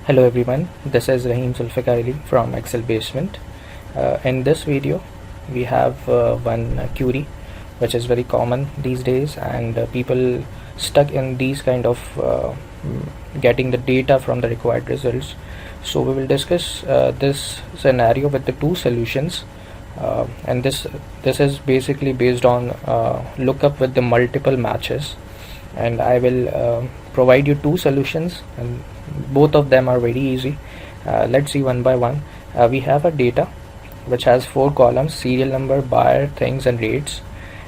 Hello everyone, this is Rahim Zulfikar from Excel Basement. In this video, we have one query which is very common these days, and people stuck in these kind of getting the data from the required results. So we will discuss this scenario with the two solutions, and this is basically based on lookup with the multiple matches, and I will provide you two solutions, and both of them are very easy. Let's see one by one. We have a data which has 4 columns: serial number, buyer, things, and rates,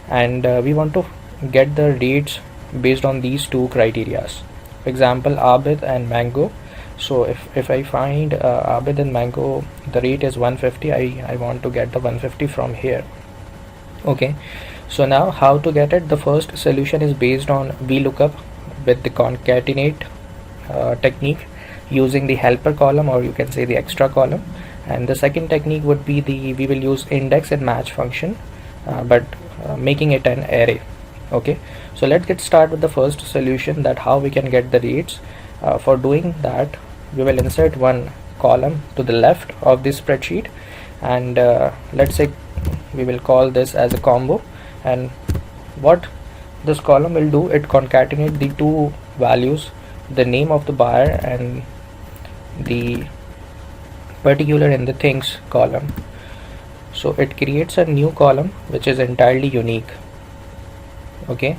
and we want to get the rates based on these two criterias. For example, Abid and Mango. So if I find Abid and Mango, the rate is 150. I want to get the 150 from here. Okay, so now how to get it? The first solution is based on VLOOKUP with the concatenate technique using the helper column, or you can say the extra column. And the second technique would be we will use index and match function, but making it an array. Okay, so let's get started with the first solution, that how we can get the rates. For doing that, we will insert one column to the left of this spreadsheet, and let's say we will call this as a combo. And what this column will do, it concatenate the two values, the name of the buyer and the particular in the things column. So it creates a new column which is entirely unique. Okay,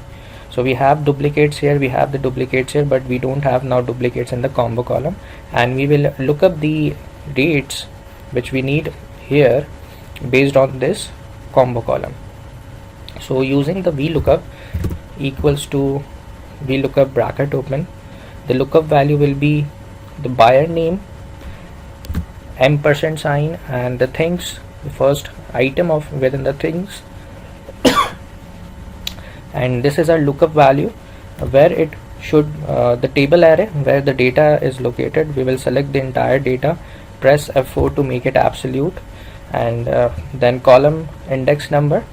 so we have duplicates here, we have the duplicates here, but we don't have now duplicates in the combo column. And we will look up the rates which we need here based on this combo column. So using the VLOOKUP equals to VLOOKUP bracket open, the lookup value will be the buyer name, ampersand sign, and the things, the first item of within the things. And this is our lookup value, where it should the table array where the data is located. We will select the entire data, press F4 to make it absolute, and then column index number,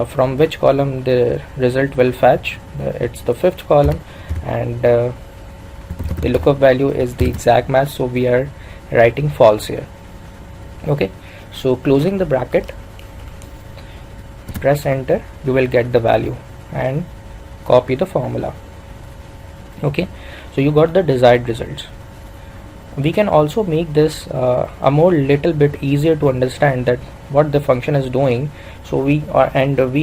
from which column the result will fetch. It's the 5th column, and the lookup value is the exact match, so we are writing false here. Okay, so closing the bracket, press enter, you will get the value and copy the formula. Okay, so you got the desired results. We can also make this a more little bit easier to understand that what the function is doing. So we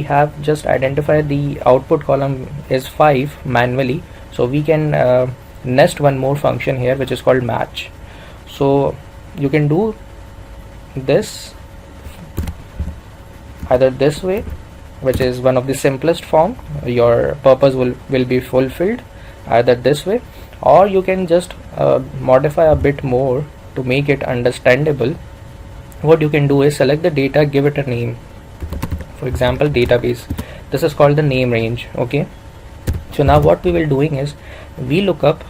have just identified the output column is 5 manually, so we can nest one more function here which is called match. So you can do this either this way, which is one of the simplest form, your purpose will be fulfilled, either this way, or you can just modify a bit more to make it understandable. What you can do is select the data, give it a name, for example database. This is called the name range. Okay, so now what we will doing is VLOOKUP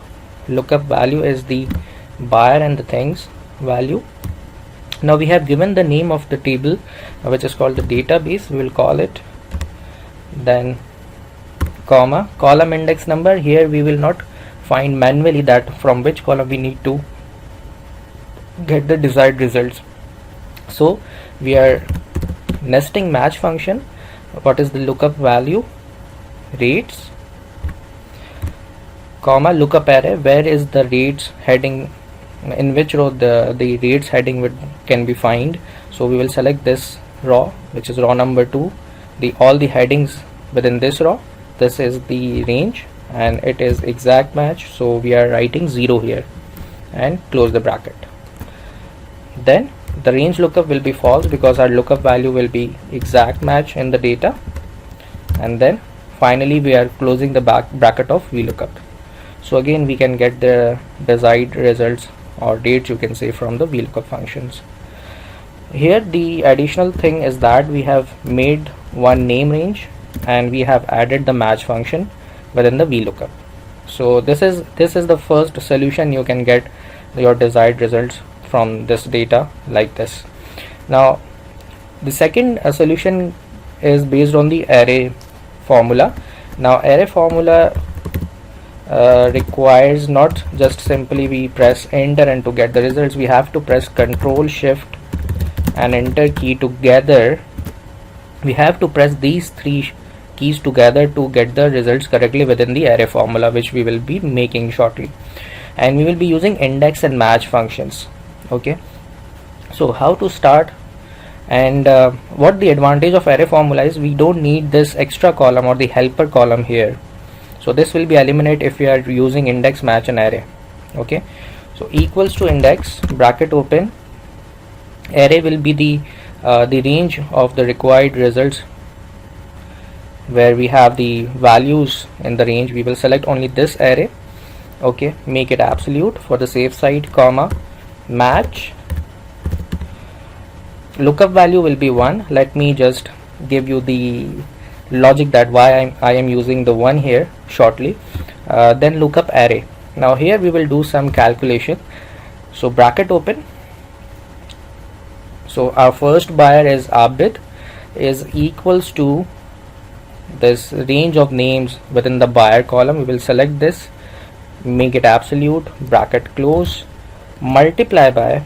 lookup value is the buyer and the things value. Now we have given the name of the table, which is called the database. We will call it, then comma, column index number. Here we will not find manually that from which column we need to get the desired results, so we are nesting match function. What is the lookup value, rates, comma, lookup array, where is the rates heading, in which row the rates heading can be find. So we will select this row, which is row number 2, all the headings within this row. This is the range and it is exact match, so we are writing 0 here and close the bracket. Then the range lookup will be false because our lookup value will be exact match in the data. And then finally we are closing the bracket of VLOOKUP. So again we can get the desired results or dates, you can say, from the VLOOKUP functions. Here the additional thing is that we have made one name range and we have added the match function within the VLOOKUP. So this is the first solution. You can get your desired results from this data like this. Now the second solution is based on the array formula. Now array formula requires not just simply we press enter and to get the results, we have to press Control Shift and enter key together. We have to press these three keys together to get the results correctly within the array formula, which we will be making shortly, and we will be using index and match functions. Okay, so how to start, and what the advantage of array formula is, we don't need this extra column or the helper column here. So this will be eliminated if we are using index, match and array. Okay, so equals to index, bracket open, array will be the range of the required results, where we have the values in the range. We will select only this array. Okay, make it absolute for the safe side, comma, match, lookup value will be 1. Let me just give you the logic that why I am using the 1 here shortly. Then lookup array. Now here we will do some calculation. So bracket open, so our first buyer is Abid, is equals to this range of names within the buyer column. We will select this, make it absolute, bracket close, multiply by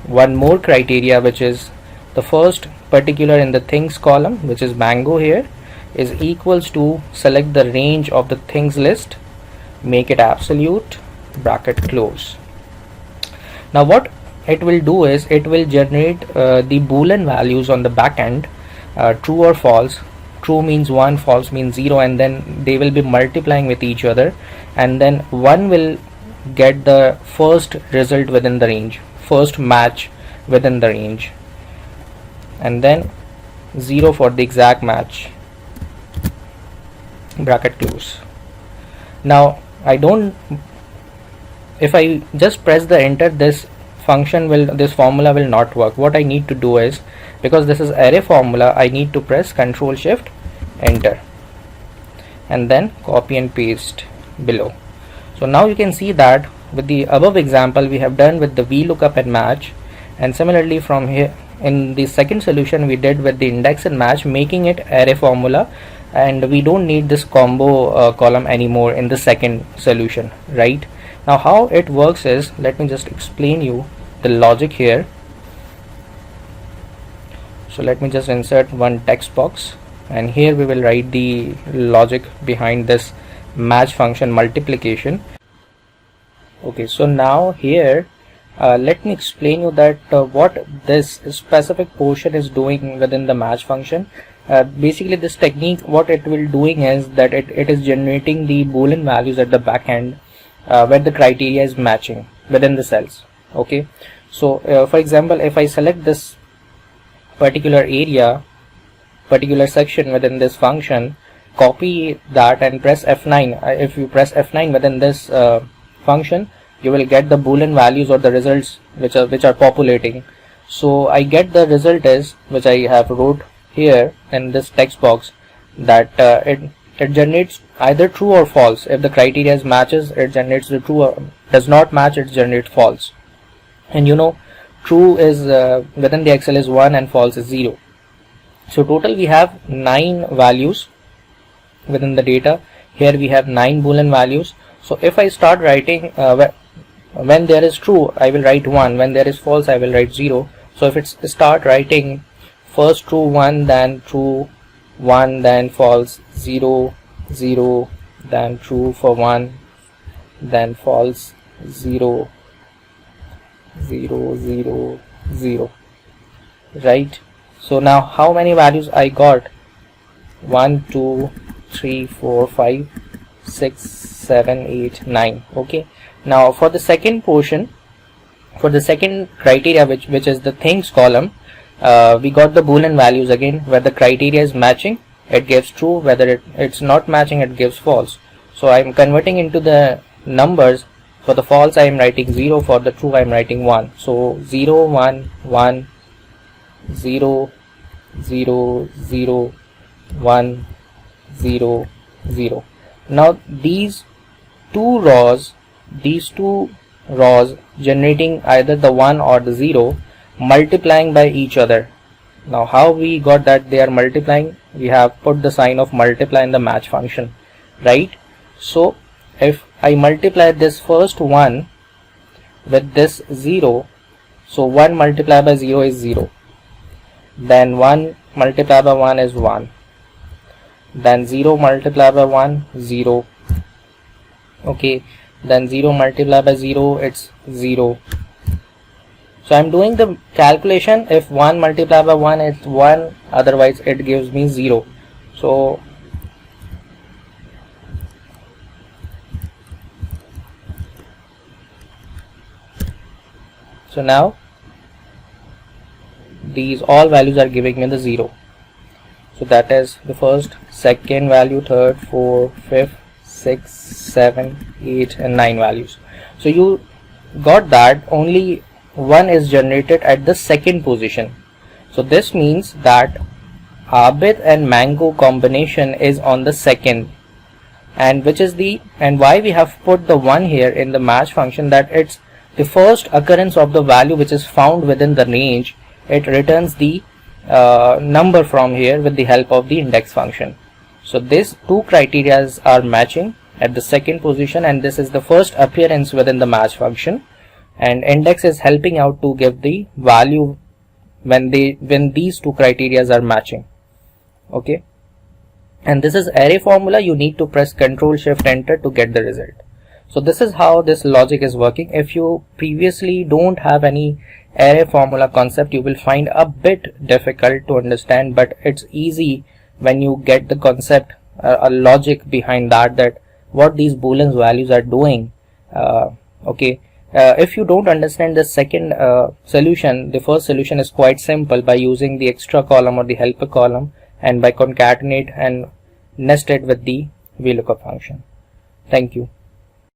one more criteria, which is the first particular in the things column, which is mango here, is equals to select the range of the things list, make it absolute, bracket close. Now what it will do is it will generate the boolean values on the back end, true or false. True means 1, false means 0, and then they will be multiplying with each other, and then 1 will get the first result within the range, first match within the range, and then 0 for the exact match, bracket close. Now if I just press the enter, this formula will not work. What I need to do is, because this is array formula, I need to press Control Shift enter and then copy and paste below. So now you can see that with the above example we have done with the VLOOKUP and match, and similarly from here in the second solution we did with the index and match, making it array formula, and we don't need this combo column anymore in the second solution, right? Now how it works is, let me just explain you the logic here. So let me just insert one text box, and here we will write the logic behind this match function multiplication. Okay, so now here let me explain you that what this specific portion is doing within the match function. Basically this technique, what it will doing is that it is generating the boolean values at the back end where the criteria is matching within the cells. Okay, so for example, if I select this particular area, particular section within this function, copy that and press F9. If you press F9 within this function, you will get the boolean values or the results which are populating. So I get the result is, which I have wrote here in this text box, that it generates either true or false. If the criteria is matches, it generates the true, or does not match, it generates false. And you know, true is within the Excel is 1 and false is 0. So total we have 9 values within the data. Here we have 9 boolean values. So if I start writing when there is true, I will write 1. When there is false, I will write 0. So if it's start writing first true 1, then true 1, then false 0, 0, then true for 1, then false 0, 0, 0, 0, right? So now how many values I got? 1, 2, 3, 4, 5, 6, 7, 8, 9. Okay, now for the second portion, for the second criteria, which is the things column, we got the boolean values again. Where the criteria is matching, it gives true. Whether it's not matching, it gives false. So I am converting into the numbers. For the false I am writing 0, for the true I am writing 1. So 0, 1, 1, 0, 0, 0, 1, 0, 0. Now these two rows generating either the 1 or the 0, multiplying by each other. Now how we got that they are multiplying? We have put the sign of multiply in the match function, right? So if I multiply this first 1 with this 0, so 1 multiplied by 0 is 0, then 1 multiplied by 1 is 1, then 0 multiplied by 1, 0, okay, then 0 multiplied by 0, it's 0. So I'm doing the calculation. If 1 multiplied by 1 is 1, otherwise it gives me 0. So now these all values are giving me the 0. So that is the first, second value, third, fourth, fifth, 6, 7, 8 and 9 values. So you got that only 1 is generated at the second position. So this means that Abid and Mango combination is on the second, and which is the, and why we have put the 1 here in the match function, that it's the first occurrence of the value which is found within the range. It returns the number from here with the help of the index function. So these two criteria are matching at the second position, and this is the first appearance within the match function, and index is helping out to give the value when these two criteria are matching. Okay, and this is array formula. You need to press Ctrl Shift Enter to get the result. So this is how this logic is working. If you previously don't have any array formula concept, you will find a bit difficult to understand, but it's easy when you get the concept, a logic behind that what these boolean values are doing. Okay, if you don't understand the second solution, the first solution is quite simple by using the extra column or the helper column, and by concatenate and nest it with the VLOOKUP function. Thank you.